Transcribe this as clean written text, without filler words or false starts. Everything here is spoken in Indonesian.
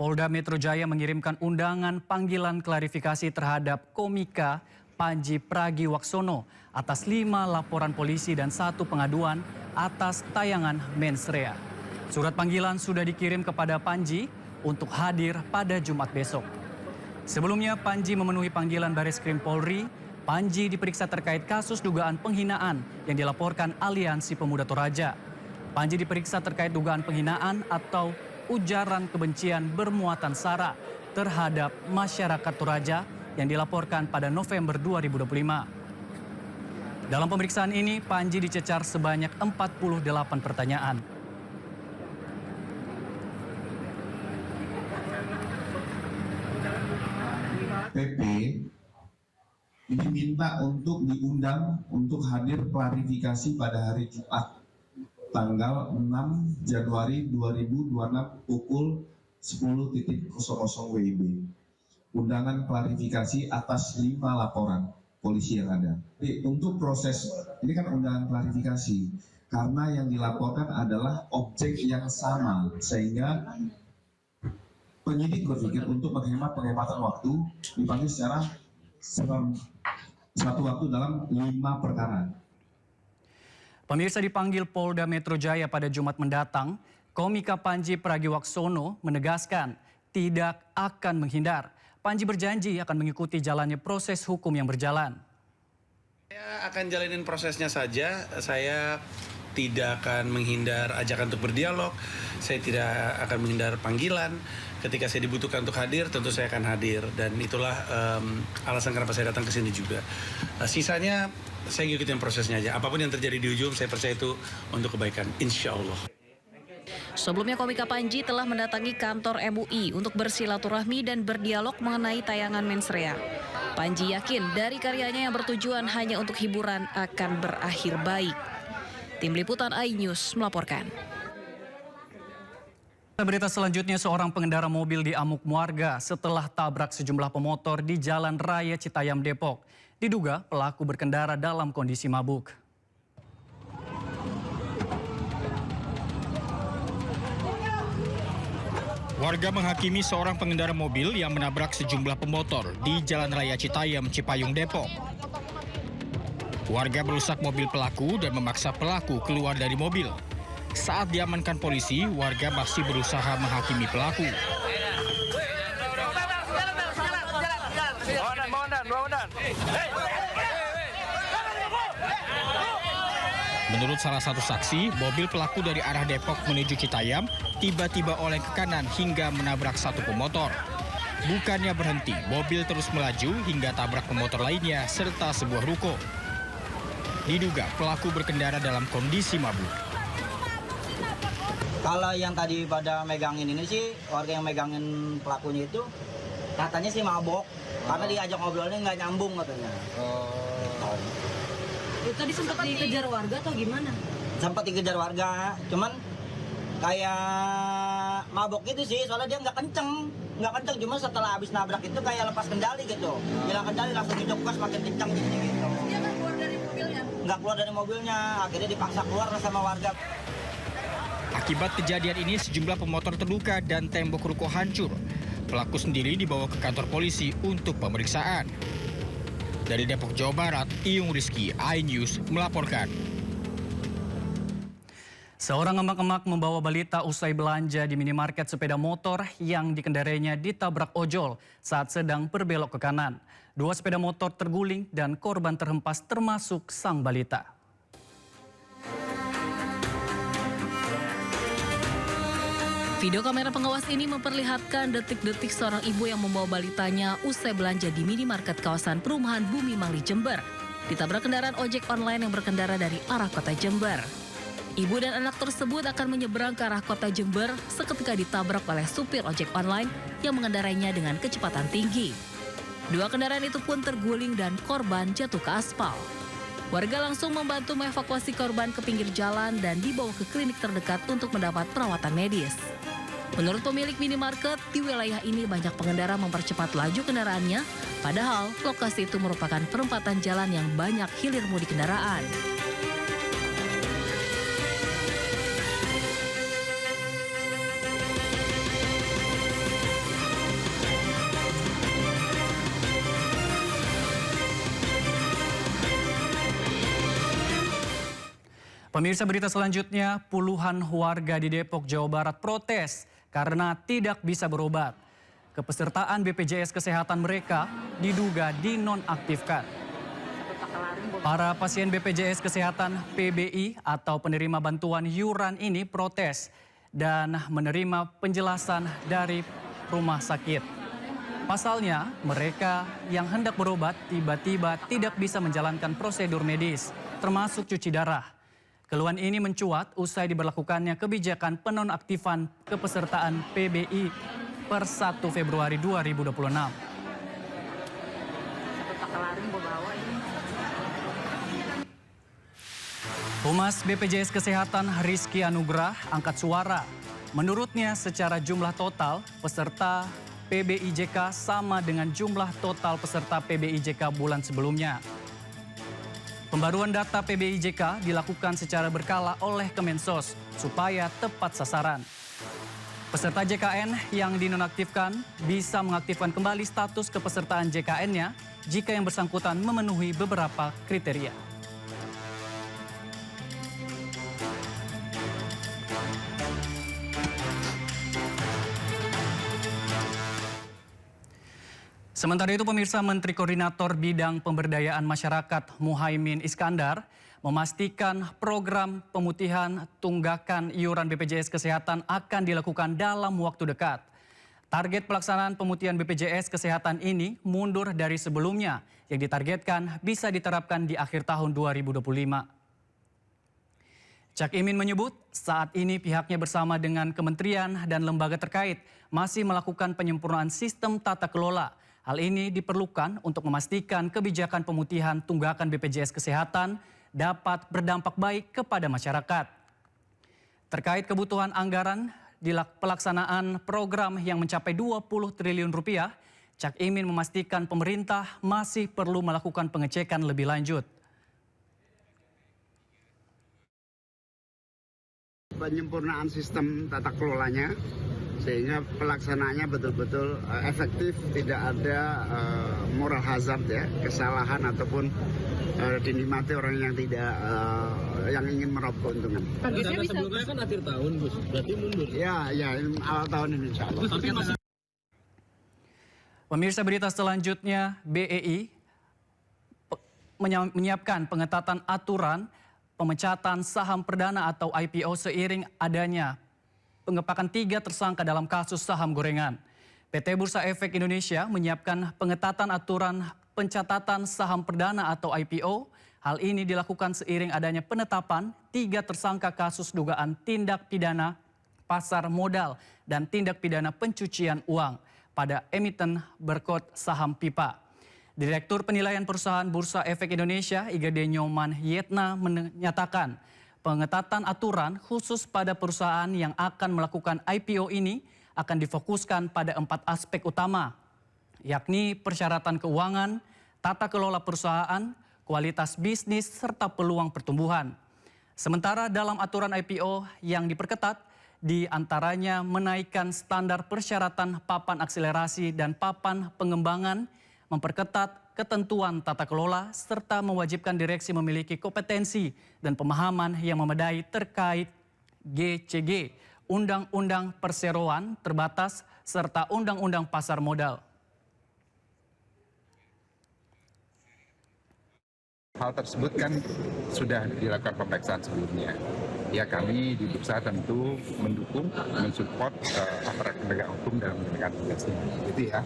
Polda Metro Jaya mengirimkan undangan panggilan klarifikasi terhadap komika Panji Pragiwaksono atas 5 laporan polisi dan 1 pengaduan atas tayangan mensrea. Surat panggilan sudah dikirim kepada Panji untuk hadir pada Jumat besok. Sebelumnya Panji memenuhi panggilan Bareskrim Polri. Panji diperiksa terkait kasus dugaan penghinaan yang dilaporkan Aliansi Pemuda Toraja. Panji diperiksa terkait dugaan penghinaan atau ujaran kebencian bermuatan sara terhadap masyarakat Toraja yang dilaporkan pada November 2025. Dalam pemeriksaan ini, Panji dicecar sebanyak 48 pertanyaan. PP diminta untuk diundang untuk hadir klarifikasi pada hari Jumat tanggal 6 Januari 2026 pukul 10.00 WIB. Undangan klarifikasi atas 5 laporan polisi yang ada. Jadi, untuk proses, ini kan undangan klarifikasi, karena yang dilaporkan adalah objek yang sama, sehingga penyidik berpikir untuk penghematan waktu dipanggil secara satu waktu dalam 5 perkara. Pemirsa, dipanggil Polda Metro Jaya pada Jumat mendatang, komika Panji Pragiwaksono menegaskan tidak akan menghindar. Panji berjanji akan mengikuti jalannya proses hukum yang berjalan. Saya akan jalanin prosesnya saja. Saya tidak akan menghindar ajakan untuk berdialog. Saya tidak akan menghindar panggilan. Ketika saya dibutuhkan untuk hadir, tentu saya akan hadir. Dan itulah alasan kenapa saya datang ke sini juga. Sisanya saya ngikutin prosesnya aja. Apapun yang terjadi di ujung, saya percaya itu untuk kebaikan. Insya Allah. Sebelumnya komika Panji telah mendatangi kantor MUI untuk bersilaturahmi dan berdialog mengenai tayangan mensrea. Panji yakin dari karyanya yang bertujuan hanya untuk hiburan akan berakhir baik. Tim Liputan iNews melaporkan. Berita selanjutnya, seorang pengendara mobil diamuk warga setelah tabrak sejumlah pemotor di Jalan Raya Citayam, Depok. Diduga pelaku berkendara dalam kondisi mabuk. Warga menghakimi seorang pengendara mobil yang menabrak sejumlah pemotor di Jalan Raya Citayam, Cipayung, Depok. Warga merusak mobil pelaku dan memaksa pelaku keluar dari mobil. Saat diamankan polisi, warga masih berusaha menghakimi pelaku. Menurut salah satu saksi, mobil pelaku dari arah Depok menuju Citayam tiba-tiba oleng ke kanan hingga menabrak satu pemotor. Bukannya berhenti, mobil terus melaju hingga tabrak pemotor lainnya serta sebuah ruko. Diduga pelaku berkendara dalam kondisi mabuk. Kalau yang tadi pada megangin ini sih, warga yang megangin pelakunya itu katanya sih mabok, karena diajak ngobrolnya nggak nyambung katanya. Itu tadi sempat dikejar warga atau gimana? Sempat dikejar warga, cuman kayak mabok gitu sih, soalnya dia nggak kenceng, cuma setelah habis nabrak itu kayak lepas kendali gitu. Hilang kendali langsung didokos makin kenceng gitu. Dia nggak keluar dari mobilnya? Nggak keluar dari mobilnya, akhirnya dipaksa keluar sama warga. Akibat kejadian ini sejumlah pemotor terluka dan tembok ruko hancur. Pelaku sendiri dibawa ke kantor polisi untuk pemeriksaan. Dari Depok, Jawa Barat, Iyung Rizky, iNews melaporkan. Seorang emak-emak membawa balita usai belanja di minimarket sepeda motor yang dikendarainya ditabrak ojol saat sedang berbelok ke kanan. 2 sepeda motor terguling dan korban terhempas termasuk sang balita. Video kamera pengawas ini memperlihatkan detik-detik seorang ibu yang membawa balitanya usai belanja di minimarket kawasan perumahan Bumi Mangli, Jember. Ditabrak kendaraan ojek online yang berkendara dari arah kota Jember. Ibu dan anak tersebut akan menyeberang ke arah kota Jember seketika ditabrak oleh supir ojek online yang mengendarainya dengan kecepatan tinggi. 2 kendaraan itu pun terguling dan korban jatuh ke aspal. Warga langsung membantu mengevakuasi korban ke pinggir jalan dan dibawa ke klinik terdekat untuk mendapat perawatan medis. Menurut pemilik minimarket, di wilayah ini banyak pengendara mempercepat laju kendaraannya, padahal lokasi itu merupakan perempatan jalan yang banyak hilir mudik kendaraan. Pemirsa, berita selanjutnya, puluhan warga di Depok, Jawa Barat protes karena tidak bisa berobat. Kepesertaan BPJS Kesehatan mereka diduga dinonaktifkan. Para pasien BPJS Kesehatan PBI atau penerima bantuan iuran ini protes dan menerima penjelasan dari rumah sakit. Pasalnya, mereka yang hendak berobat tiba-tiba tidak bisa menjalankan prosedur medis, termasuk cuci darah. Keluhan ini mencuat usai diberlakukannya kebijakan penonaktifan kepesertaan PBI per 1 Februari 2026. Humas BPJS Kesehatan Rizky Anugrah angkat suara. Menurutnya secara jumlah total peserta PBIJK sama dengan jumlah total peserta PBIJK bulan sebelumnya. Pembaruan data PBIJK dilakukan secara berkala oleh Kemensos supaya tepat sasaran. Peserta JKN yang dinonaktifkan bisa mengaktifkan kembali status kepesertaan JKN-nya jika yang bersangkutan memenuhi beberapa kriteria. Sementara itu, pemirsa, Menteri Koordinator Bidang Pemberdayaan Masyarakat Muhaimin Iskandar memastikan program pemutihan tunggakan iuran BPJS Kesehatan akan dilakukan dalam waktu dekat. Target pelaksanaan pemutihan BPJS Kesehatan ini mundur dari sebelumnya yang ditargetkan bisa diterapkan di akhir tahun 2025. Cak Imin menyebut saat ini pihaknya bersama dengan kementerian dan lembaga terkait masih melakukan penyempurnaan sistem tata kelola. Hal ini diperlukan untuk memastikan kebijakan pemutihan tunggakan BPJS Kesehatan dapat berdampak baik kepada masyarakat. Terkait kebutuhan anggaran di pelaksanaan program yang mencapai 20 triliun rupiah, Cak Imin memastikan pemerintah masih perlu melakukan pengecekan lebih lanjut. Penyempurnaan sistem tata kelolanya sehingga pelaksanaannya betul-betul efektif, tidak ada moral hazard ya, kesalahan ataupun dinikmati orang yang tidak yang ingin meraup keuntungan. Targetnya sebelumnya kan akhir tahun, Gus. Berarti mundur. Ya, awal tahun ini insya Allah. Pemirsa, berita selanjutnya, BEI menyiapkan pengetatan aturan pemecatan saham perdana atau IPO seiring adanya pengepakan 3 tersangka dalam kasus saham gorengan. PT Bursa Efek Indonesia menyiapkan pengetatan aturan pencatatan saham perdana atau IPO. Hal ini dilakukan seiring adanya penetapan 3 tersangka kasus dugaan tindak pidana pasar modal dan tindak pidana pencucian uang pada emiten berkod saham PIPA. Direktur Penilaian Perusahaan Bursa Efek Indonesia, Igede Nyoman Yetna, menyatakan pengetatan aturan khusus pada perusahaan yang akan melakukan IPO ini akan difokuskan pada 4 aspek utama, yakni persyaratan keuangan, tata kelola perusahaan, kualitas bisnis, serta peluang pertumbuhan. Sementara dalam aturan IPO yang diperketat, di antaranya menaikkan standar persyaratan papan akselerasi dan papan pengembangan, memperketat ketentuan tata kelola, serta mewajibkan direksi memiliki kompetensi dan pemahaman yang memadai terkait GCG, Undang-Undang Perseroan Terbatas, serta Undang-Undang Pasar Modal. Hal tersebut kan sudah dilakukan pemeriksaan sebelumnya. Ya, kami di Bursa tentu mendukung, mensupport aparat penegak hukum dalam menegakkan tugasnya. Gitu ya.